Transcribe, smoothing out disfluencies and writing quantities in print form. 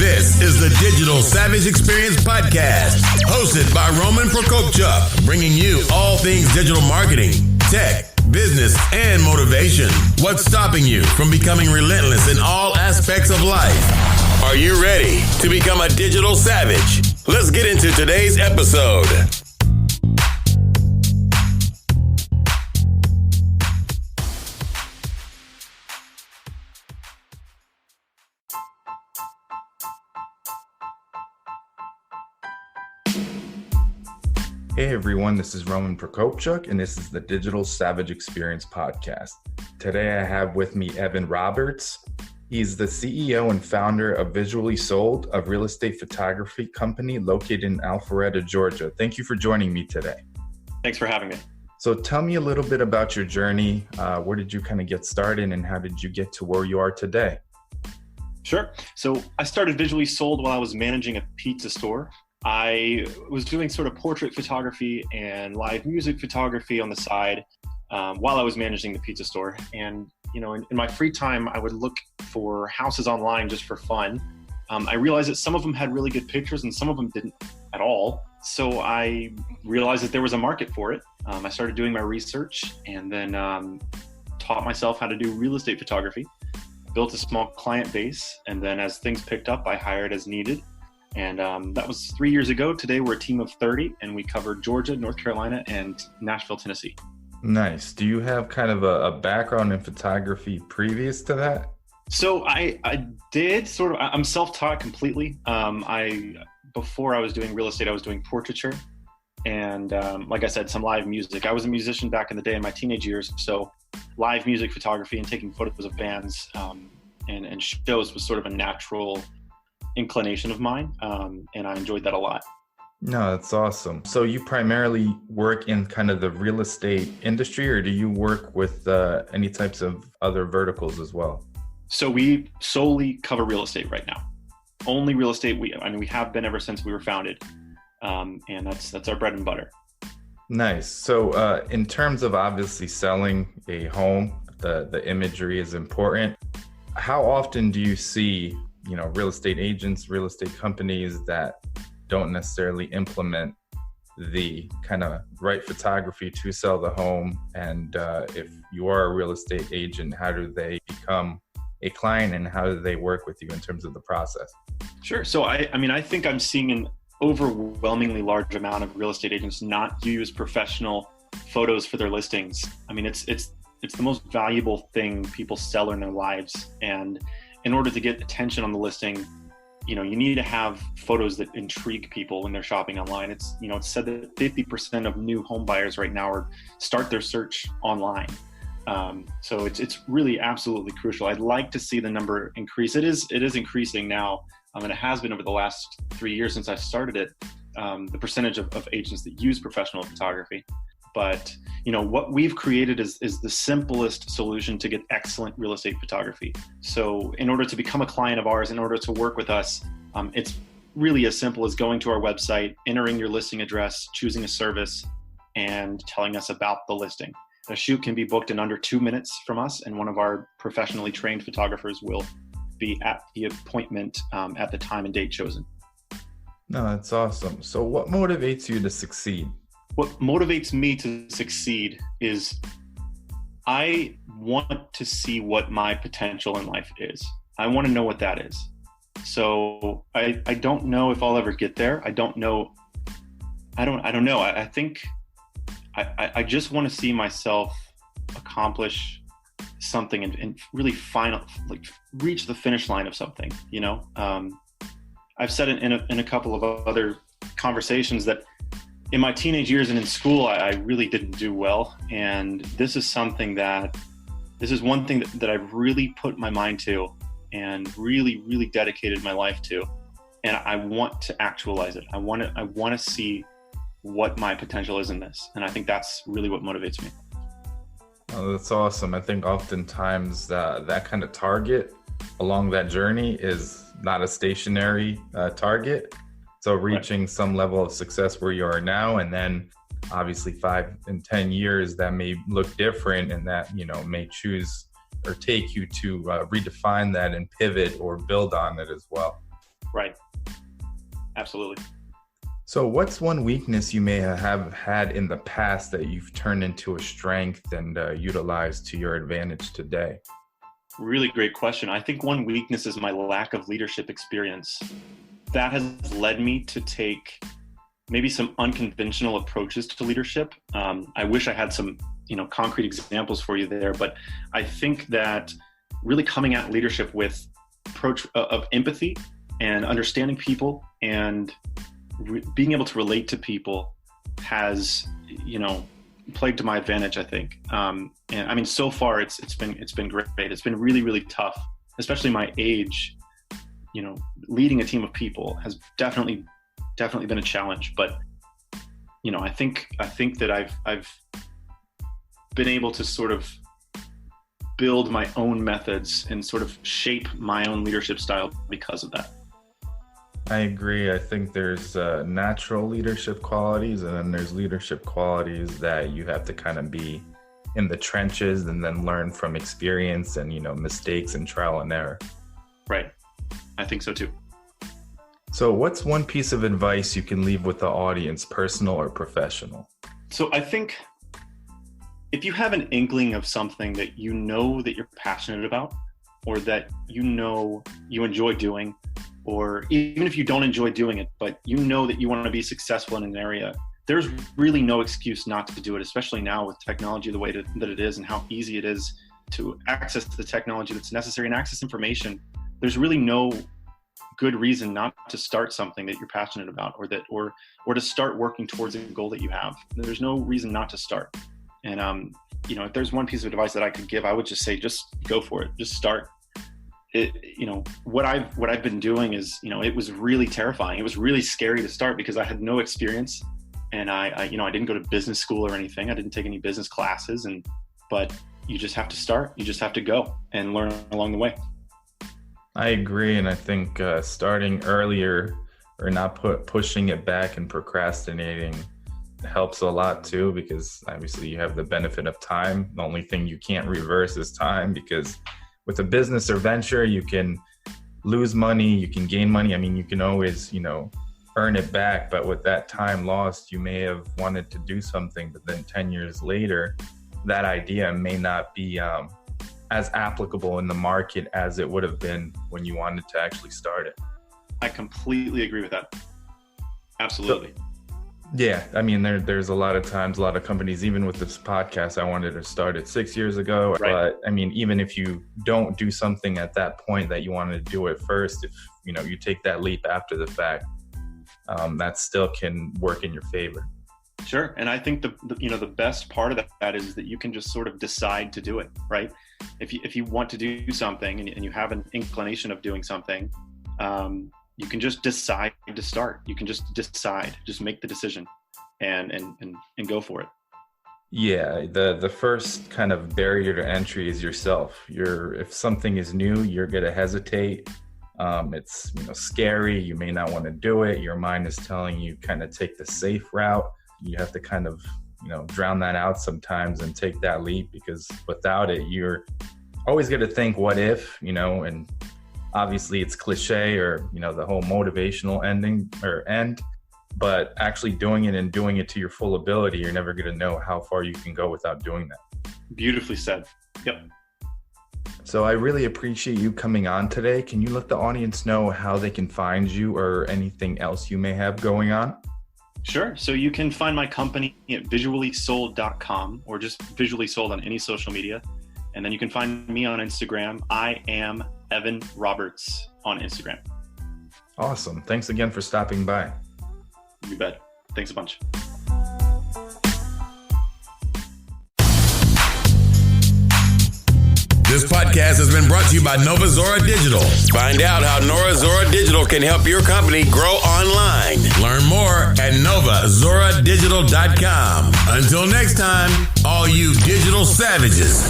This is the Digital Savage Experience Podcast, hosted by Roman Prokopchuk, bringing you all things digital marketing, tech, business, and motivation. What's stopping you from becoming relentless in all aspects of life? Are you ready to become a digital savage? Let's get into today's episode. Hey everyone, this is Roman Prokopchuk, and this is the Digital Savage Experience Podcast. Today I have with me Evan Roberts. He's the CEO and founder of Visually Sold, a real estate photography company located in Alpharetta, Georgia. Thank you for joining me today. Thanks for having me. So tell me a little bit about your journey. Where did you kind of get started, and how did you get to where you are today? Sure. So I started Visually Sold while I was managing a pizza store. I was doing sort of portrait photography and live music photography on the side while I was managing the pizza store. And, you know, in my free time, I would look for houses online just for fun. I realized that some of them had really good pictures and some of them didn't at all. So I realized that there was a market for it. I started doing my research and then taught myself how to do real estate photography, built a small client base. And then as things picked up, I hired as needed. And that was 3 years ago. Today, we're a team of 30, and we cover Georgia, North Carolina, and Nashville, Tennessee. Nice. Do you have kind of a background in photography previous to that? So I did sort of, I'm self-taught completely. Before I was doing real estate, I was doing portraiture. And like I said, some live music. I was a musician back in the day in my teenage years. So live music photography and taking photos of bands and shows was sort of a natural inclination of mine, and I enjoyed that a lot. No, that's awesome. So you primarily work in kind of the real estate industry, or do you work with any types of other verticals as well? So we solely cover real estate right now. Only real estate. We have been ever since we were founded, and that's our bread and butter. Nice. So in terms of obviously selling a home, the imagery is important. How often do you see real estate agents, real estate companies that don't necessarily implement the kind of right photography to sell the home? And if you are a real estate agent, how do they become a client, and how do they work with you in terms of the process? Sure. So I think I'm seeing an overwhelmingly large amount of real estate agents not use professional photos for their listings. I mean, it's the most valuable thing people sell in their lives. And in order to get attention on the listing, you need to have photos that intrigue people when they're shopping online. It's said that 50% of new home buyers right now start their search online. So it's really absolutely crucial. I'd like to see the number increase. It is increasing now, and it has been over the last 3 years since I started it, the percentage of agents that use professional photography. But what we've created is the simplest solution to get excellent real estate photography. So in order to become a client of ours, in order to work with us, it's really as simple as going to our website, entering your listing address, choosing a service, and telling us about the listing. A shoot can be booked in under 2 minutes from us, and one of our professionally trained photographers will be at the appointment at the time and date chosen. No, that's awesome. So what motivates you to succeed? What motivates me to succeed is I want to see what my potential in life is. I want to know what that is. So I don't know if I'll ever get there. I don't know. I think I just want to see myself accomplish something and really reach the finish line of something. I've said it in a couple of other conversations that in my teenage years and in school, I really didn't do well. And this is one thing that I've really put my mind to and really, really dedicated my life to. And I want to actualize it. I want to see what my potential is in this. And I think that's really what motivates me. Oh, that's awesome. I think oftentimes that kind of target along that journey is not a stationary target. So reaching some level of success where you are now, and then obviously 5 and 10 years that may look different, and that may choose or take you to redefine that and pivot or build on it as well. Right. Absolutely. So what's one weakness you may have had in the past that you've turned into a strength and utilized to your advantage today? Really great question. I think one weakness is my lack of leadership experience. That has led me to take maybe some unconventional approaches to leadership. I wish I had some, concrete examples for you there, but I think that really coming at leadership with approach of empathy and understanding people and being able to relate to people has, played to my advantage, I think. And I mean, so far it's been great. It's been really, really tough, especially my age. Leading a team of people has definitely been a challenge. But I think that I've been able to sort of build my own methods and sort of shape my own leadership style because of that. I agree. I think there's natural leadership qualities, and then there's leadership qualities that you have to kind of be in the trenches and then learn from experience and, mistakes and trial and error. Right. I think so too. So what's one piece of advice you can leave with the audience, personal or professional? So I think if you have an inkling of something that that you're passionate about, or that you enjoy doing, or even if you don't enjoy doing it, but that you want to be successful in an area, there's really no excuse not to do it, especially now with technology the way that it is and how easy it is to access the technology that's necessary and access information. There's really no good reason not to start something that you're passionate about, or to start working towards a goal that you have. There's no reason not to start. And if there's one piece of advice that I could give, I would just say, just go for it. Just start. What I've been doing is, it was really terrifying. It was really scary to start because I had no experience, and I didn't go to business school or anything. I didn't take any business classes, but you just have to start. You just have to go and learn along the way. I agree. And I think starting earlier or not pushing it back and procrastinating helps a lot too, because obviously you have the benefit of time. The only thing you can't reverse is time, because with a business or venture, you can lose money, you can gain money. I mean, you can always, earn it back. But with that time lost, you may have wanted to do something, but then 10 years later, that idea may not be as applicable in the market as it would have been when you wanted to actually start it. I completely agree with that. Absolutely. Yeah, I mean, there's a lot of times, a lot of companies, even with this podcast, I wanted to start it 6 years ago. Right. But I mean, even if you don't do something at that point that you wanted to do it first, if you take that leap after the fact, that still can work in your favor. Sure. And I think the best part of that is that you can just sort of decide to do it, right? If you want to do something and you have an inclination of doing something, you can just decide to start. You can just decide, just make the decision and go for it. Yeah. The first kind of barrier to entry is yourself. If something is new, you're going to hesitate. It's scary. You may not want to do it. Your mind is telling you kind of take the safe route. You have to kind of, drown that out sometimes and take that leap, because without it, you're always going to think, what if, and obviously it's cliche or, the whole motivational end, but actually doing it to your full ability, you're never going to know how far you can go without doing that. Beautifully said. Yep. So I really appreciate you coming on today. Can you let the audience know how they can find you or anything else you may have going on? Sure. So you can find my company at visuallysold.com, or just Visually Sold on any social media. And then you can find me on Instagram. I am Evan Roberts on Instagram. Awesome. Thanks again for stopping by. You bet. Thanks a bunch. This podcast has been brought to you by Nova Zora Digital. Find out how Nova Zora Digital can help your company grow online. Learn more at novazoradigital.com. Until next time, all you digital savages.